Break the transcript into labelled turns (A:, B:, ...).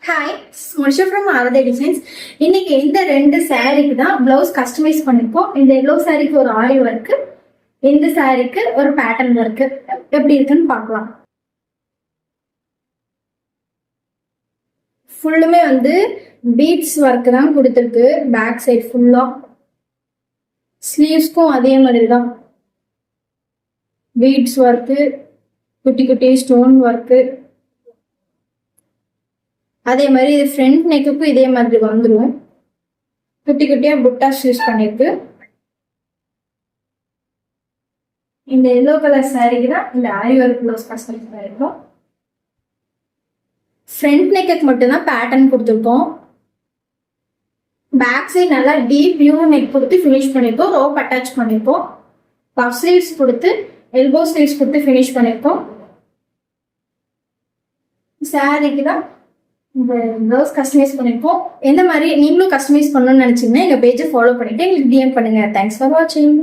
A: Hi, Munisha from Aarathe designs. இன்னைக்கு இந்த 2 சாரீக்கு தான் பிளவுஸ் கஸ்டமைஸ் பண்ணிருக்கோம். இந்த எல்லோ சாரீக்கு ஒரு ஆரி ஒர்க்கு, இந்த சாரீக்கு ஒரு பேட்டர்ன் ஒர்க்கு. எப்படி இருக்குன்னு பார்க்கலாம். ஃபுல்லுமே பீட்ஸ் ஒர்க் தான் கொடுத்துருக்கு. பேக் சைட் ஃபுல்லா, ஸ்லீவ்ஸ்க்கும் அதே மாதிரி தான் பீட்ஸ் ஒர்க்கு, குட்டி குட்டி ஸ்டோன் ஒர்க்கு. அதே மாதிரி இது ஃப்ரண்ட் நெக்குக்கும் இதே மாதிரி வந்துடும். குட்டி குட்டியா புட்டாஸ் யூஸ் பண்ணிருக்கு. இந்த எல்லோ கலர் சாரீக்கு தான் இந்த ஆரி ஒர்க் ப்ளவுஸ் கஸ்டமைஸ் பண்ணிருக்கோம். ஃப்ரண்ட் நெக்குக்கு மட்டும்தான் பேட்டர்ன் கொடுத்துருக்கோம். பேக் சைட் நல்லா டீப் வியூ நெக் கொடுத்து ஃபினிஷ் பண்ணிருக்கோம். ரோப் அட்டாச் பண்ணிருக்கோம். பஃப் ஸ்லீவ்ஸ் கொடுத்து எல்போ ஸ்லீவ்ஸ் கொடுத்து ஃபினிஷ் பண்ணிருக்கோம். சாரீக்கு தான் இந்த ப்ளவுஸ் கஸ்டமைஸ் பண்ணிருக்கோம். எந்த மாதிரி நீங்களும் கஸ்டமைஸ் பண்ணணும்னு நினைச்சீங்கன்னா எங்க பேஜை ஃபாலோ பண்ணிட்டு எங்களுக்கு டிஎம் பண்ணுங்க. தேங்க்ஸ் ஃபார் வாட்சிங்.